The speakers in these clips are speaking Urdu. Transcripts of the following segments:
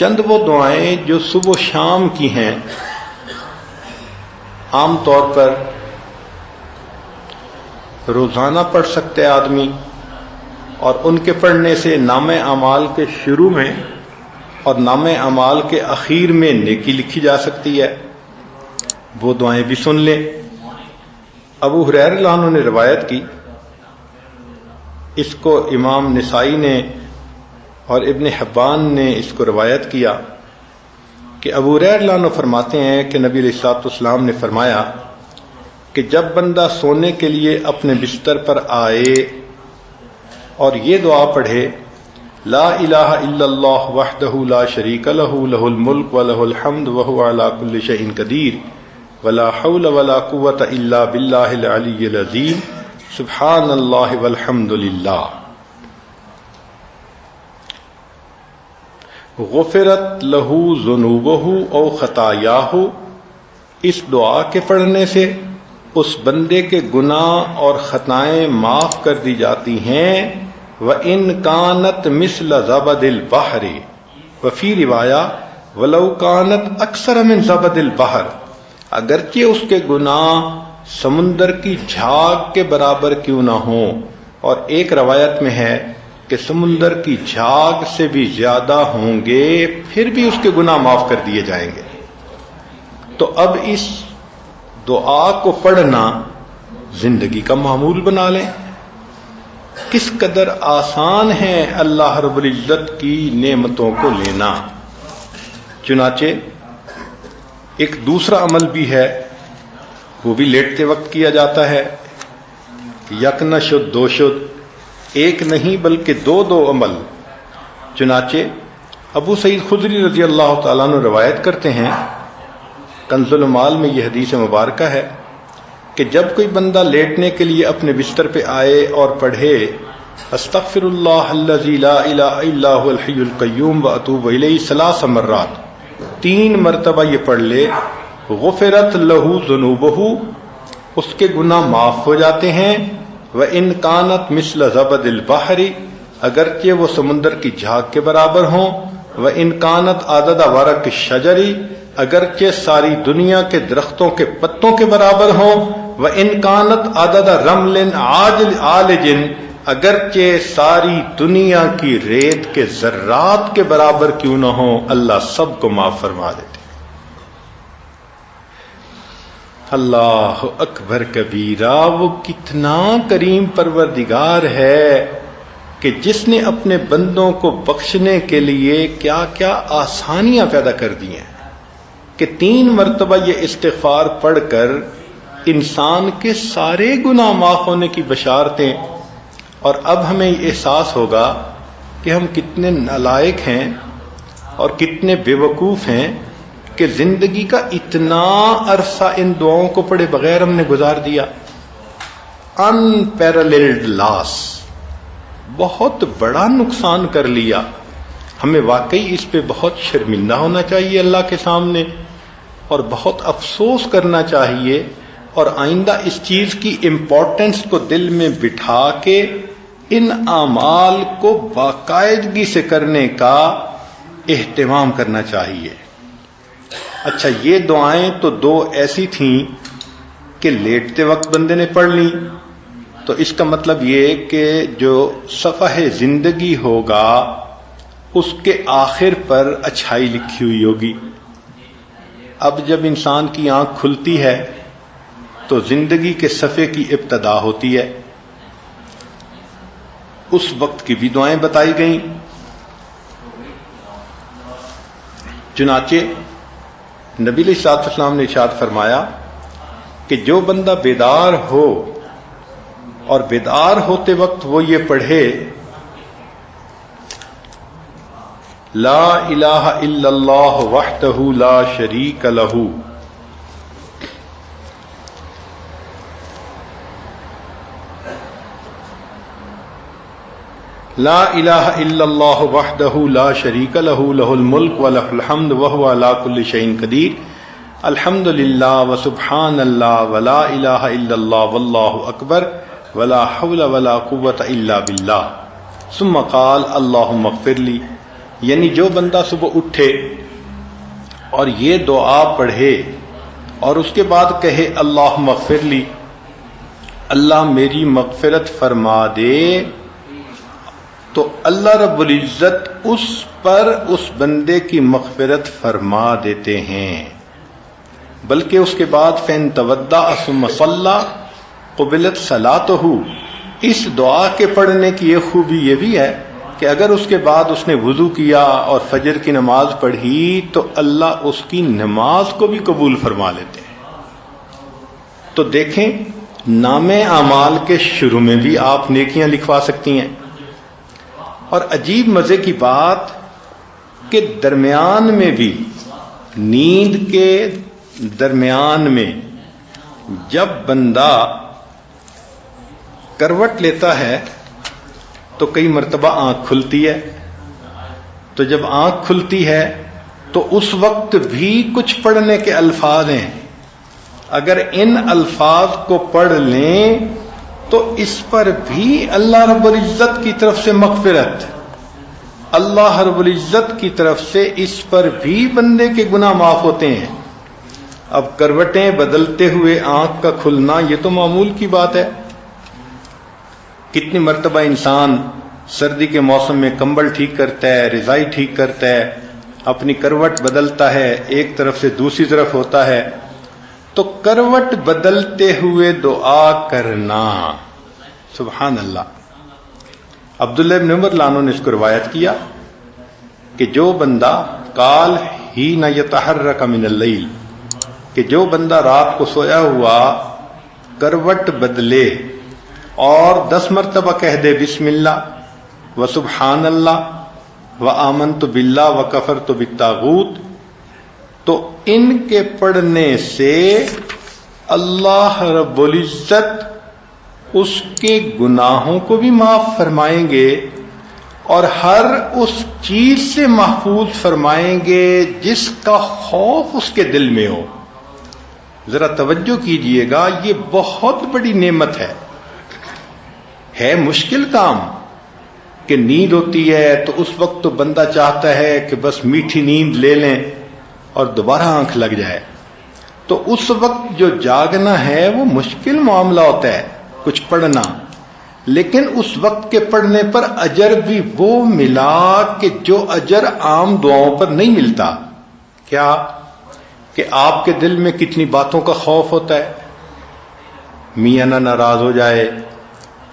چند وہ دعائیں جو صبح و شام کی ہیں، عام طور پر روزانہ پڑھ سکتے آدمی، اور ان کے پڑھنے سے نام اعمال کے شروع میں اور نام اعمال کے اخیر میں نیکی لکھی جا سکتی ہے۔ وہ دعائیں بھی سن لیں۔ ابو ہریرہ رضی اللہ عنہ نے روایت کی، اس کو امام نسائی نے اور ابن حبان نے اس کو روایت کیا کہ ابو ہریرہ رضی اللہ عنہ فرماتے ہیں کہ نبی علیہ الصلوۃ والسلام نے فرمایا کہ جب بندہ سونے کے لیے اپنے بستر پر آئے اور یہ دعا پڑھے، لا الہ الا اللہ وحدہ لا شریک لہ لہ الملک ولہ الحمد وہو علی کل شیء قدیر ولا حول ولا قوۃ الا باللہ العلی العظیم سبحان اللہ والحمد للہ، غفرت لہ ذنوبہ او خطایاہ، اس دعا کے پڑھنے سے اس بندے کے گناہ اور خطائیں معاف کر دی جاتی ہیں۔ وَإِن كَانَتْ مِثْلَ زَبَدِ الْبَحْرِ، وفی روایہ وَلَوْ كَانَتْ أَكْثَرَ مِنْ زَبَدِ الْبَحْرِ، اگرچہ اس کے گناہ سمندر کی جھاگ کے برابر کیوں نہ ہوں، اور ایک روایت میں ہے کہ سمندر کی جھاگ سے بھی زیادہ ہوں گے، پھر بھی اس کے گناہ معاف کر دیے جائیں گے۔ تو اب اس دعا کو پڑھنا زندگی کا معمول بنا لیں۔ کس قدر آسان ہے اللہ رب العزت کی نعمتوں کو لینا۔ چنانچہ ایک دوسرا عمل بھی ہے، وہ بھی لیٹتے وقت کیا جاتا ہے۔ یک نہ شد دو شد، ایک نہیں بلکہ دو عمل۔ چنانچہ ابو سعید خدری رضی اللہ تعالیٰ عنہ روایت کرتے ہیں، کنز المال میں یہ حدیث مبارکہ ہے کہ جب کوئی بندہ لیٹنے کے لیے اپنے بستر پہ آئے اور پڑھے استغفر اللہ الذی لا الہ الا هو الحی القیوم واتوب الیہ 3 مرات، 3 مرتبہ یہ پڑھ لے، غفرت لہ ذنوبہ، اس کے گناہ معاف ہو جاتے ہیں۔ وَإِن كَانَتْ مِثْلَ زَبَدِ الْبَحْرِ، اگرچہ وہ سمندر کی جھاگ کے برابر ہوں۔ وَإِن كَانَتْ عَدَدَ وَرَقِ الشَّجَرِ، اگرچہ ساری دنیا کے درختوں کے پتوں کے برابر ہوں۔ وَإِن كَانَتْ عَدَدَ رَمْلٍ عَالِجٍ، اگرچہ ساری دنیا کی ریت کے ذرات کے برابر کیوں نہ ہوں، اللہ سب کو معاف فرما دیتے۔ اللہ اکبر کبیرہ، وہ کتنا کریم پروردگار ہے کہ جس نے اپنے بندوں کو بخشنے کے لیے کیا کیا آسانیاں پیدا کر دی ہیں کہ 3 مرتبہ یہ استغفار پڑھ کر انسان کے سارے گناہ معاف ہونے کی بشارتیں۔ اور اب ہمیں یہ احساس ہوگا کہ ہم کتنے نالائق ہیں اور کتنے بے وقوف ہیں کہ زندگی کا اتنا عرصہ ان دعاؤں کو پڑھے بغیر ہم نے گزار دیا۔ ان پیراللڈ لاس، بہت بڑا نقصان کر لیا۔ ہمیں واقعی اس پہ بہت شرمندہ ہونا چاہیے اللہ کے سامنے، اور بہت افسوس کرنا چاہیے، اور آئندہ اس چیز کی امپورٹنس کو دل میں بٹھا کے ان اعمال کو باقاعدگی سے کرنے کا اہتمام کرنا چاہیے۔ اچھا، یہ دعائیں تو 2 ایسی تھیں کہ لیٹتے وقت بندے نے پڑھ لی، تو اس کا مطلب یہ کہ جو صفحہ زندگی ہوگا اس کے آخر پر اچھائی لکھی ہوئی ہوگی۔ اب جب انسان کی آنکھ کھلتی ہے تو زندگی کے صفحے کی ابتدا ہوتی ہے، اس وقت کی بھی دعائیں بتائی گئیں۔ چنانچہ نبی علیہ الصلوۃ والسلام نے ارشاد فرمایا کہ جو بندہ بیدار ہو اور بیدار ہوتے وقت وہ یہ پڑھے، لا الہ الا اللہ وحدہ لا شریک لہ، لا الہ الا اللہ وحدہ لا شریک لہ لہ الملک ولہ الحمد وہو علی کل شیء قدیر، الحمد للہ وسبحان اللہ ولا الہ الا اللہ واللہ اکبر ولا حول ولا قوۃ الا باللہ، ثم قال اللہم اغفر لی یعنی جو بندہ صبح اٹھے اور یہ دعا پڑھے اور اس کے بعد کہے اللہم اغفر لی، اللہ میری مغفرت فرما دے، تو اللہ رب العزت اس پر اس بندے کی مغفرت فرما دیتے ہیں۔ بلکہ اس کے بعد فَإِن تَوَضَّأَ ثُمَّ صَلَّى قُبِلَتْ صَلَاتُهُ، اس دعا کے پڑھنے کی یہ خوبی یہ بھی ہے کہ اگر اس کے بعد اس نے وضو کیا اور فجر کی نماز پڑھی تو اللہ اس کی نماز کو بھی قبول فرما لیتے ہیں۔ تو دیکھیں، نام اعمال کے شروع میں بھی آپ نیکیاں لکھوا سکتی ہیں، اور عجیب مزے کی بات کہ درمیان میں بھی، نیند کے درمیان میں جب بندہ کروٹ لیتا ہے تو کئی مرتبہ آنکھ کھلتی ہے، تو جب آنکھ کھلتی ہے تو اس وقت بھی کچھ پڑھنے کے الفاظ ہیں، اگر ان الفاظ کو پڑھ لیں تو اس پر بھی اللہ رب العزت کی طرف سے مغفرت، اللہ رب العزت کی طرف سے اس پر بھی بندے کے گناہ معاف ہوتے ہیں۔ اب کروٹیں بدلتے ہوئے آنکھ کا کھلنا یہ تو معمول کی بات ہے، کتنی مرتبہ انسان سردی کے موسم میں کمبل ٹھیک کرتا ہے، رضائی ٹھیک کرتا ہے، اپنی کروٹ بدلتا ہے، ایک طرف سے دوسری طرف ہوتا ہے، تو کروٹ بدلتے ہوئے دعا کرنا، سبحان اللہ۔ عبداللہ بن عمر لانو نے اس کو روایت کیا کہ جو بندہ قال ہی نہ یتحرک من اللیل، کہ جو بندہ رات کو سویا ہوا کروٹ بدلے اور 10 مرتبہ کہہ دے بسم اللہ و سبحان اللہ و آمنت باللہ و کفرت بالطاغوت، تو ان کے پڑھنے سے اللہ رب العزت اس کے گناہوں کو بھی معاف فرمائیں گے اور ہر اس چیز سے محفوظ فرمائیں گے جس کا خوف اس کے دل میں ہو۔ ذرا توجہ کیجئے گا، یہ بہت بڑی نعمت ہے مشکل کام کہ نیند ہوتی ہے تو اس وقت تو بندہ چاہتا ہے کہ بس میٹھی نیند لے لیں اور دوبارہ آنکھ لگ جائے، تو اس وقت جو جاگنا ہے وہ مشکل معاملہ ہوتا ہے کچھ پڑھنا، لیکن اس وقت کے پڑھنے پر اجر بھی وہ ملا کہ جو اجر عام دعاؤں پر نہیں ملتا۔ کیا کہ آپ کے دل میں کتنی باتوں کا خوف ہوتا ہے، میاں نہ ناراض ہو جائے،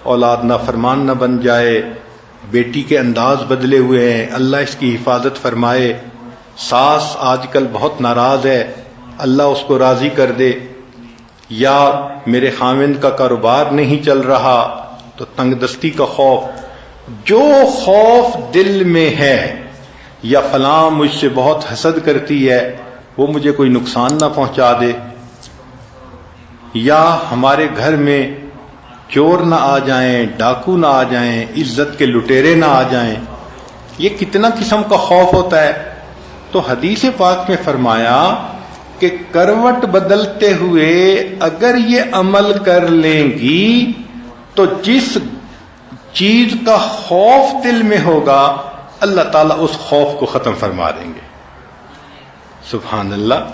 اولاد نہ فرمان نہ بن جائے، بیٹی کے انداز بدلے ہوئے ہیں، اللہ اس کی حفاظت فرمائے، ساس آج کل بہت ناراض ہے، اللہ اس کو راضی کر دے، یا میرے خاوند کا کاروبار نہیں چل رہا تو تنگ دستی کا خوف، جو خوف دل میں ہے، یا فلاں مجھ سے بہت حسد کرتی ہے وہ مجھے کوئی نقصان نہ پہنچا دے، یا ہمارے گھر میں چور نہ آ جائیں، ڈاکو نہ آ جائیں، عزت کے لٹیرے نہ آ جائیں، یہ کتنا قسم کا خوف ہوتا ہے۔ تو حدیث پاک میں فرمایا کہ کروٹ بدلتے ہوئے اگر یہ عمل کر لیں گی تو جس چیز کا خوف دل میں ہوگا اللہ تعالیٰ اس خوف کو ختم فرما دیں گے۔ سبحان اللہ،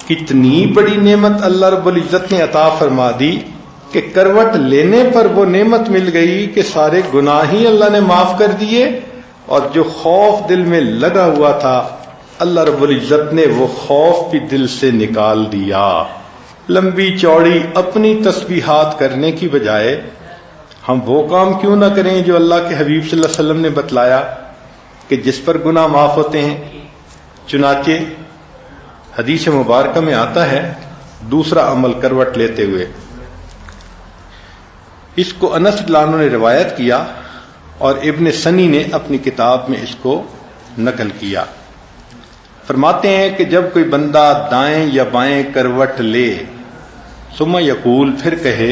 کتنی بڑی نعمت اللہ رب العزت نے عطا فرما دی کہ کروٹ لینے پر وہ نعمت مل گئی کہ سارے گناہ ہی اللہ نے معاف کر دیے، اور جو خوف دل میں لگا ہوا تھا اللہ رب العزت نے وہ خوف بھی دل سے نکال دیا۔ لمبی چوڑی اپنی تسبیحات کرنے کی بجائے ہم وہ کام کیوں نہ کریں جو اللہ کے حبیب صلی اللہ علیہ وسلم نے بتلایا کہ جس پر گناہ معاف ہوتے ہیں۔ چنانچہ حدیث مبارکہ میں آتا ہے دوسرا عمل کروٹ لیتے ہوئے، اس کو انس رضی اللہ عنہ نے روایت کیا اور ابن سنی نے اپنی کتاب میں اس کو نقل کیا۔ فرماتے ہیں کہ جب کوئی بندہ دائیں یا بائیں کروٹ لے، ثم یقول، پھر کہے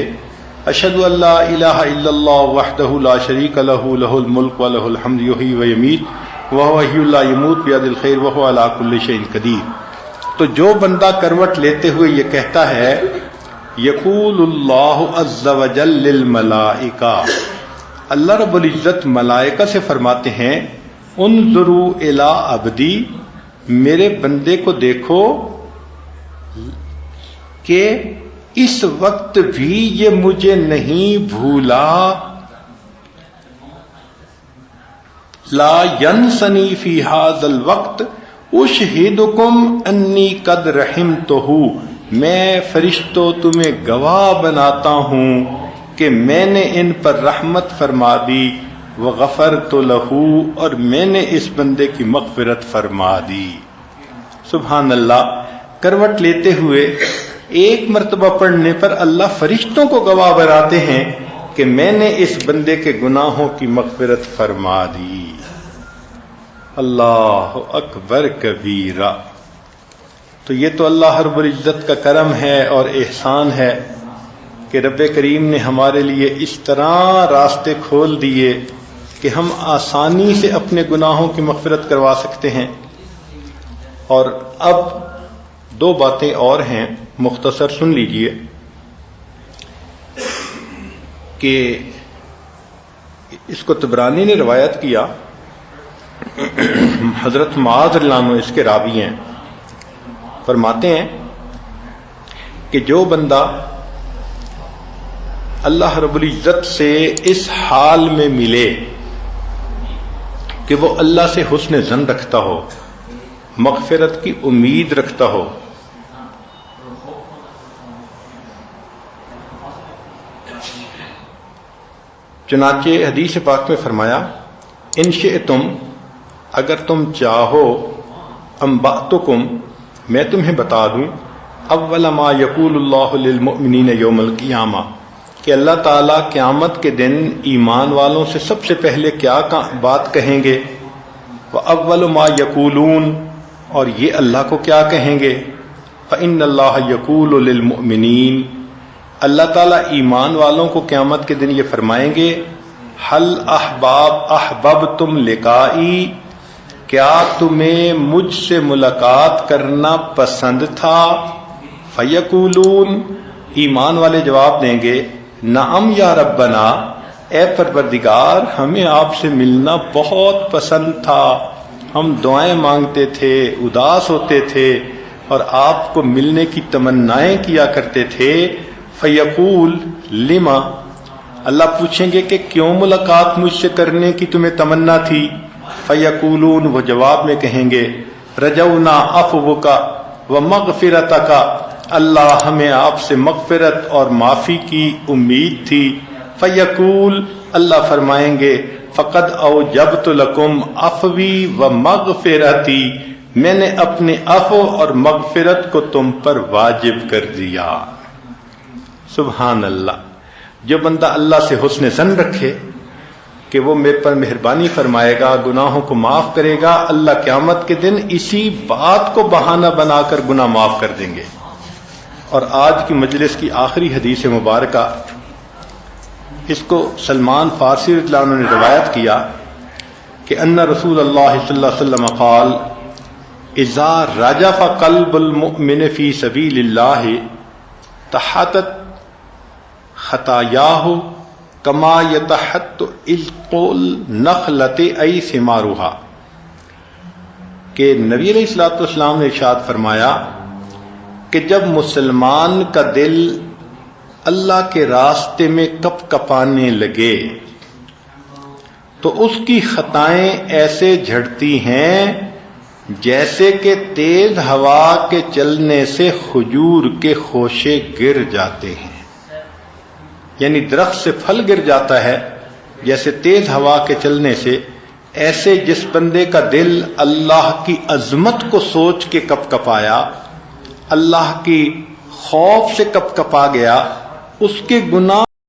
اشہد ان لا الہ الا اللہ وحدہ لا شریک لہ لہ الملک ولہ الحمد یحیی ویمیت وہو حی لا یموت بیدہ الخیر وہو علی کل شیء قدیر، تو جو بندہ کروٹ لیتے ہوئے یہ کہتا ہے یقول اللہ عز وجل للملائکہ، اللہ رب العزت ملائکہ سے فرماتے ہیں انظروا الی عبدی، میرے بندے کو دیکھو کہ اس وقت بھی یہ مجھے نہیں بھولا، لا ینسنی فی ھذا الوقت اشہدکم انی قد رحمتہ، میں فرشتوں تمہیں گواہ بناتا ہوں کہ میں نے ان پر رحمت فرما دی، وغفرت لہ، اور میں نے اس بندے کی مغفرت فرما دی۔ سبحان اللہ، کروٹ لیتے ہوئے ایک مرتبہ پڑھنے پر اللہ فرشتوں کو گواہ بناتے ہیں کہ میں نے اس بندے کے گناہوں کی مغفرت فرما دی۔ اللہ اکبر کبیرہ۔ تو یہ تو اللہ رب العزت کا کرم ہے اور احسان ہے کہ رب کریم نے ہمارے لیے اس طرح راستے کھول دیے کہ ہم آسانی سے اپنے گناہوں کی مغفرت کروا سکتے ہیں۔ اور اب دو باتیں اور ہیں، مختصر سن لیجئے کہ اس کو طبرانی نے روایت کیا، حضرت معاذ رضی اللہ عنہ اس کے راوی ہیں، فرماتے ہیں کہ جو بندہ اللہ رب العزت سے اس حال میں ملے کہ وہ اللہ سے حسن ظن رکھتا ہو، مغفرت کی امید رکھتا ہو، چنانچہ حدیث پاک میں فرمایا ان شئتم، اگر تم چاہو، انبأتکم، میں تمہیں بتا دوں، اول ما یقول اللہ للمؤمنین یوم القیامہ، کہ اللہ تعالیٰ قیامت کے دن ایمان والوں سے سب سے پہلے کیا بات کہیں گے، وَأَوَّلُ مَا يَقُولُونَ، اور یہ اللہ کو کیا کہیں گے، فَإِنَّ اللَّهَ يَقُولُ لِلْمُؤْمِنِينَ، اللہ تعالیٰ ایمان والوں کو قیامت کے دن یہ فرمائیں گے، حل احببتم لقائی، کیا تمہیں مجھ سے ملاقات کرنا پسند تھا، فیقولون، ایمان والے جواب دیں گے، نعم یا ربنا، اے پروردگار ہمیں آپ سے ملنا بہت پسند تھا، ہم دعائیں مانگتے تھے، اداس ہوتے تھے اور آپ کو ملنے کی تمنائیں کیا کرتے تھے، فیقول لما، اللہ پوچھیں گے کہ کیوں ملاقات مجھ سے کرنے کی تمہیں تمنا تھی، فیقولون، وہ جواب میں کہیں گے، رجونا عفوک ومغفرتک، اللہ ہمیں آپ سے مغفرت اور معافی کی امید تھی، فیقول، اللہ فرمائیں گے، فقد اوجبت لکم عفوی ومغفرتی، میں نے اپنے عفو اور مغفرت کو تم پر واجب کر دیا۔ سبحان اللہ۔ جو بندہ اللہ سے حسن ظن رکھے کہ وہ میرے پر مہربانی فرمائے گا، گناہوں کو معاف کرے گا، اللہ قیامت کے دن اسی بات کو بہانہ بنا کر گناہ معاف کر دیں گے۔ اور آج کی مجلس کی آخری حدیث مبارکہ، اس کو سلمان فارسی رضی اللہ عنہ نے روایت کیا کہ ان رسول اللہ صلی اللہ علیہ وسلم قال اذا رجف قلب المؤمن فی سبیل اللہ تحطت خطایاہ کما یتحط عذق النخلۃ ای ثمارها، کہ نبی علیہ الصلوۃ والسلام نے ارشاد فرمایا کہ جب مسلمان کا دل اللہ کے راستے میں کپ کپانے لگے تو اس کی خطائیں ایسے جھڑتی ہیں جیسے کہ تیز ہوا کے چلنے سے کھجور کے خوشے گر جاتے ہیں، یعنی درخت سے پھل گر جاتا ہے جیسے تیز ہوا کے چلنے سے، ایسے جس بندے کا دل اللہ کی عظمت کو سوچ کے کپ کپایا، اللہ کی خوف سے کپ کپا گیا، اس کے گناہ